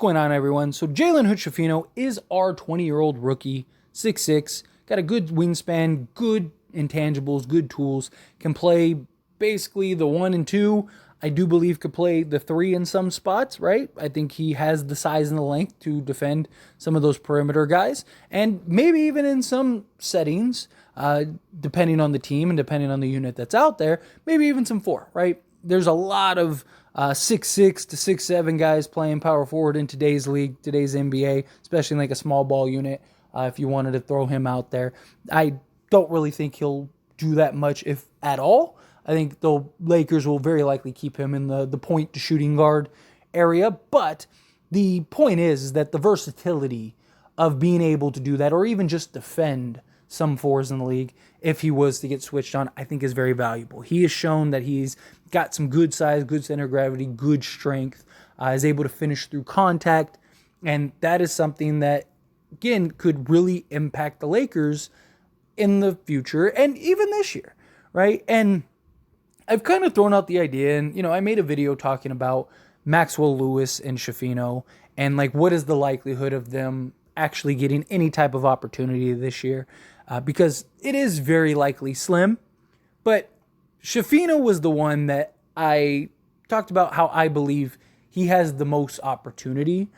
Going on, everyone? So Jalen Hood Schifino is our 20-year-old rookie, 6'6", got a good wingspan, good intangibles, good tools, can play basically the 1 and 2. I do believe could play the 3 in some spots, right? I think he has the size and the length to defend some of those perimeter guys, and maybe even in some settings, depending on the team and depending on the unit that's out there, maybe even some 4, right? There's a lot of 6'6" to 6'7" guys playing power forward in today's league, today's NBA, especially in like a small ball unit. If you wanted to throw him out there, I don't really think he'll do that much, if at all. I think the Lakers will very likely keep him in the point to shooting guard area. But the point is that the versatility of being able to do that, or even just defend some 4s in the league, if he was to get switched on, I think is very valuable. He has shown that he's got some good size, good center of gravity, good strength, is able to finish through contact, and that is something that, again, could really impact the Lakers in the future and even this year, right? And I've kind of thrown out the idea, and, I made a video talking about Maxwell Lewis and Schifino, and, like, what is the likelihood of them actually getting any type of opportunity this year, because it is very likely slim. But Schifino was the one that I talked about how I believe he has the most opportunity.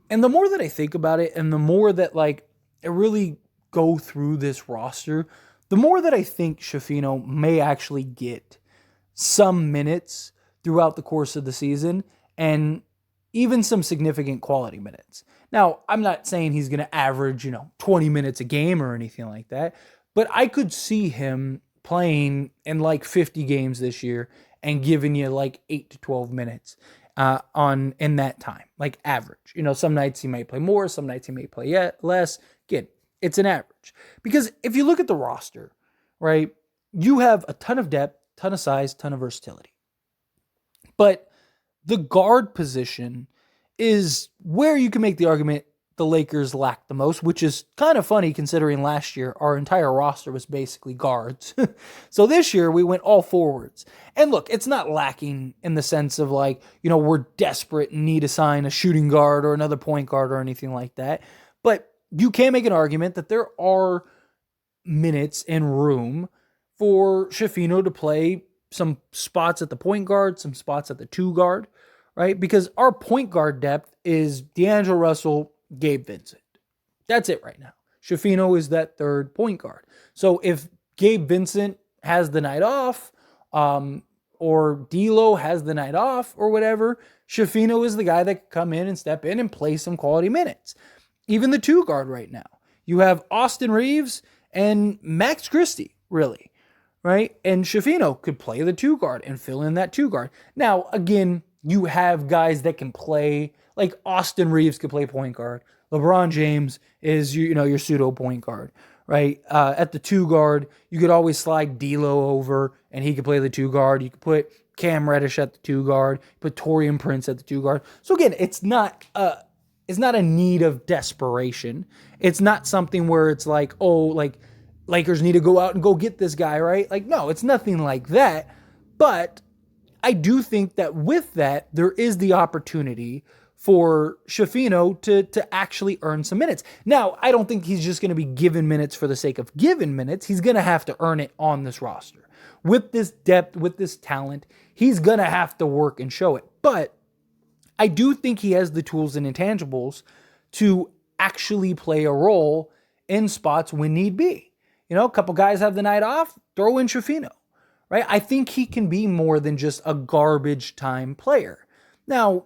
And the more that I think about it, and the more that, like, I really go through this roster, the more that I think Schifino may actually get some minutes throughout the course of the season, and even some significant quality minutes. Now, I'm not saying he's going to average, 20 minutes a game or anything like that, but I could see him playing in like 50 games this year and giving you like 8 to 12 minutes in that time, like average. Some nights he might play more, some nights he may play less. Again, it's an average. Because if you look at the roster, right, you have a ton of depth, ton of size, ton of versatility. But the guard position is where you can make the argument the Lakers lack the most, which is kind of funny considering last year our entire roster was basically guards. So this year we went all forwards. And look, it's not lacking in the sense of like, we're desperate and need to sign a shooting guard or another point guard or anything like that. But you can make an argument that there are minutes and room for Schifino to play some spots at the point guard, some spots at the 2 guard, right? Because our point guard depth is D'Angelo Russell, Gabe Vincent. That's it right now. Schifino is that 3rd point guard. So if Gabe Vincent has the night off, or D'Lo has the night off or whatever, Schifino is the guy that can come in and step in and play some quality minutes. Even the 2 guard right now. You have Austin Reeves and Max Christie, really, right? And Schifino could play the 2 guard and fill in that 2 guard. Now, again, you have guys that can play, like Austin Reeves could play point guard. LeBron James is, your pseudo point guard, right? At the 2 guard, you could always slide D'Lo over and he could play the 2 guard. You could put Cam Reddish at the 2 guard, put Taurean Prince at the 2 guard. So again, it's not a need of desperation. It's not something where it's like, oh, like Lakers need to go out and go get this guy, right? Like, no, it's nothing like that. But I do think that with that, there is the opportunity for Schifino to actually earn some minutes. Now, I don't think he's just going to be given minutes for the sake of given minutes. He's going to have to earn it on this roster. With this depth, with this talent, he's going to have to work and show it. But I do think he has the tools and intangibles to actually play a role in spots when need be. A couple guys have the night off, throw in Schifino, right? I think he can be more than just a garbage time player. Now,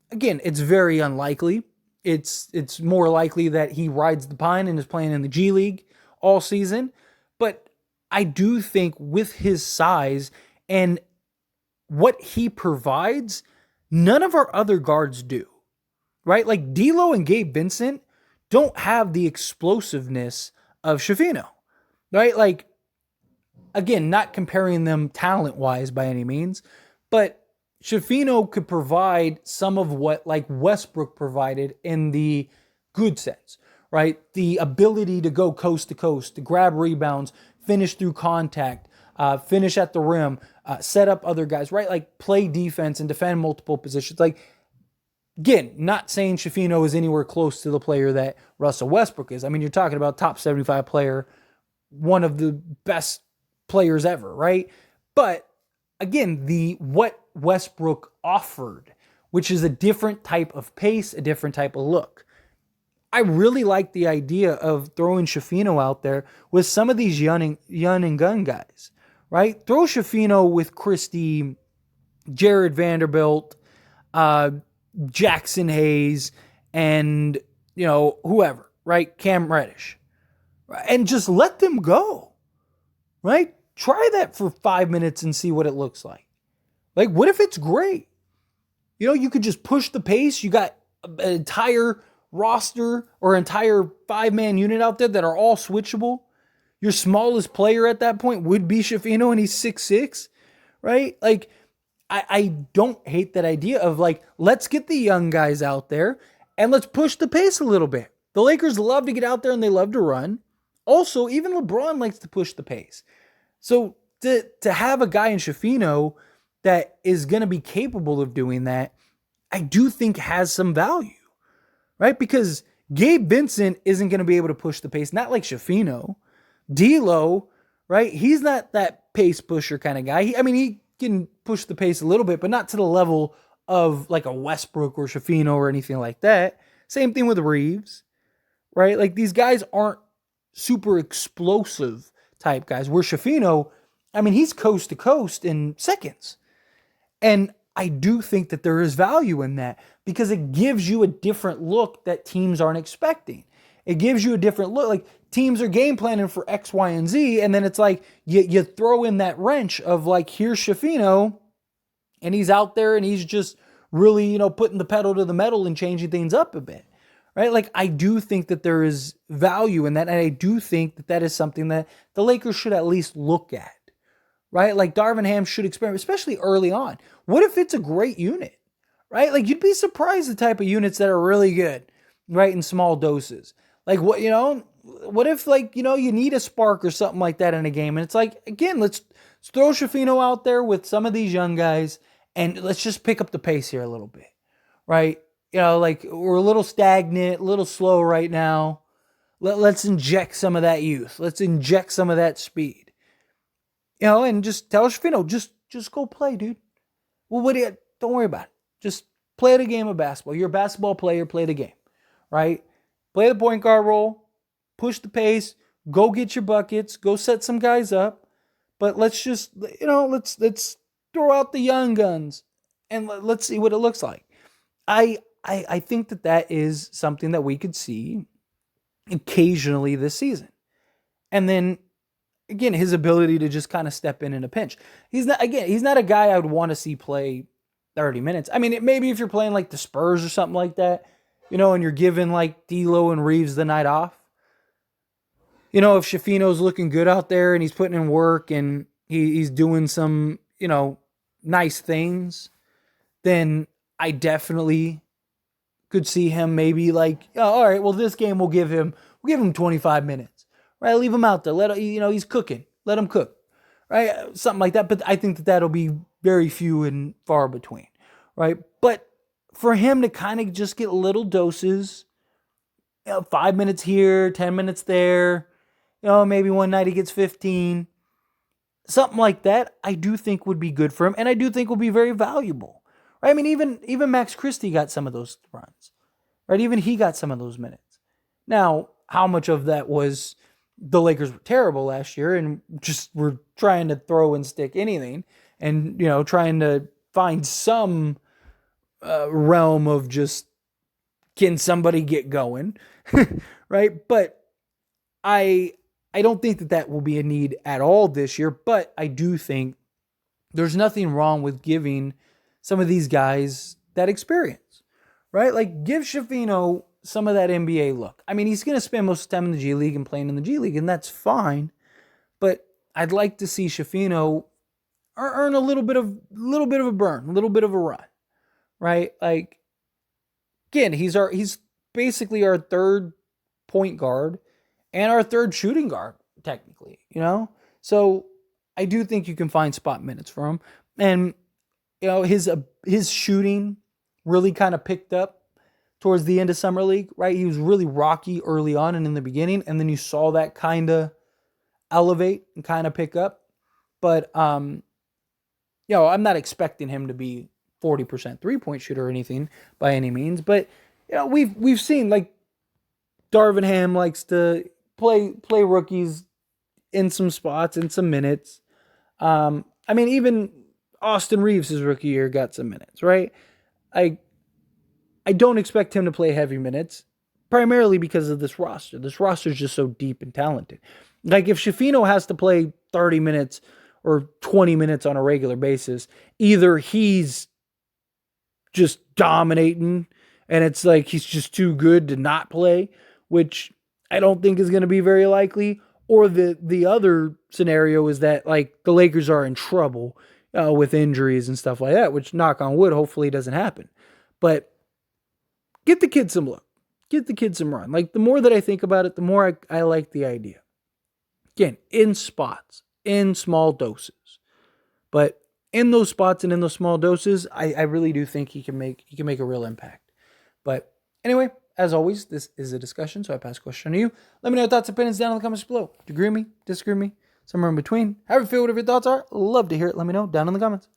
again, it's very unlikely. It's more likely that he rides the pine and is playing in the G League all season. But I do think with his size and what he provides, none of our other guards do, right? Like D'Lo and Gabe Vincent don't have the explosiveness of Schifino, right? Like, again, not comparing them talent-wise by any means, but Schifino could provide some of what like Westbrook provided in the good sense, right? The ability to go coast to coast, to grab rebounds, finish through contact, finish at the rim, set up other guys, right? Like play defense and defend multiple positions. Like Again, not saying Schifino is anywhere close to the player that Russell Westbrook is. I mean, you're talking about top 75 player, one of the best players ever, right? But again, what Westbrook offered, which is a different type of pace, a different type of look. I really like the idea of throwing Schifino out there with some of these young and gun guys, right? Throw Schifino with Christie, Jared Vanderbilt, Jackson Hayes, and, whoever, right? Cam Reddish. And just let them go, right? Try that for 5 minutes and see what it looks like. Like, what if it's great? You could just push the pace. You got an entire roster or entire 5-man unit out there that are all switchable. Your smallest player at that point would be Schifino, and he's 6'6", right? Like, I don't hate that idea of, like, let's get the young guys out there and let's push the pace a little bit. The Lakers love to get out there and they love to run. Also, even LeBron likes to push the pace. So to have a guy in Schifino that is going to be capable of doing that, I do think has some value, right? Because Gabe Vincent isn't going to be able to push the pace, not like Schifino. D'Lo, right? He's not that pace pusher kind of guy. He can push the pace a little bit, but not to the level of like a Westbrook or Schifino or anything like that. Same thing with Reeves, right? Like, these guys aren't super explosive type guys. Where Schifino, he's coast to coast in seconds. And I do think that there is value in that because it gives you a different look that teams aren't expecting. It gives you a different look. Like, teams are game planning for X, Y, and Z, and then it's like you throw in that wrench of, like, here's Schifino, and he's out there and he's just really, putting the pedal to the metal and changing things up a bit, right? Like, I do think that there is value in that, and I do think that that is something that the Lakers should at least look at, right? Like, Darvin Ham should experiment, especially early on. What if it's a great unit, right? Like, you'd be surprised the type of units that are really good, right, in small doses. Like, what if, like, you need a spark or something like that in a game, and it's like, again, let's throw Schifino out there with some of these young guys, and let's just pick up the pace here a little bit, right? Like, we're a little stagnant, a little slow right now. Let's inject some of that youth. Let's inject some of that speed. And just tell Schifino, just go play, dude. Well, don't worry about it. Just play the game of basketball. You're a basketball player, play the game, right? Play the point guard role, push the pace, go get your buckets, go set some guys up. But let's just, let's throw out the young guns and let's see what it looks like. I think that is something that we could see occasionally this season. And then, again, his ability to just kind of step in a pinch. He's not a guy I would want to see play 30 minutes. Maybe if you're playing like the Spurs or something like that, and you're giving like D'Lo and Reeves the night off. If Schifino's looking good out there and he's putting in work and he's doing some, nice things, then I definitely could see him maybe like, oh, all right, well, this game we'll give him 25 minutes, right? Leave him out there. He's cooking. Let him cook, right? Something like that. But I think that that'll be very few and far between, right? But for him to kind of just get little doses, 5 minutes here, 10 minutes there, maybe one night he gets 15, something like that, I do think would be good for him. And I do think will be very valuable, right? Even Max Christie got some of those runs, right? Even he got some of those minutes. Now, how much of that was the Lakers were terrible last year and just were trying to throw and stick anything and, trying to find some realm of just, can somebody get going, right? But I don't think that will be a need at all this year, but I do think there's nothing wrong with giving some of these guys that experience, right? Like, give Schifino some of that NBA look. He's going to spend most of the time in the G League and playing in the G League, and that's fine. But I'd like to see Schifino earn a little bit of a burn, a little bit of a run, right? Like, again, he's basically our third point guard and our third shooting guard, technically, So I do think you can find spot minutes for him. And, his shooting really kind of picked up towards the end of Summer League, right? He was really rocky early on and in the beginning, and then you saw that kind of elevate and kind of pick up. But I'm not expecting him to be 40% three-point shooter or anything by any means. But we've seen like Darvin Ham likes to play rookies in some spots, in some minutes. Even Austin Reeves, his rookie year, got some minutes, right? I don't expect him to play heavy minutes, primarily because of this roster. This roster is just so deep and talented. Like, if Schifino has to play 30 minutes or 20 minutes on a regular basis, either he's just dominating and it's like he's just too good to not play, which I don't think is going to be very likely, or the other scenario is that, like, the Lakers are in trouble with injuries and stuff like that, which, knock on wood, hopefully doesn't happen. But get the kid some look. Get the kid some run. Like, the more that I think about it, the more I like the idea. Again, in spots, in small doses. But in those spots and in those small doses, I really do think he can make a real impact. But anyway, as always, this is a discussion, so I pass the question to you. Let me know your thoughts and opinions down in the comments below. Agree with me? Disagree with me? Somewhere in between. However you feel, whatever your thoughts are, love to hear it. Let me know down in the comments.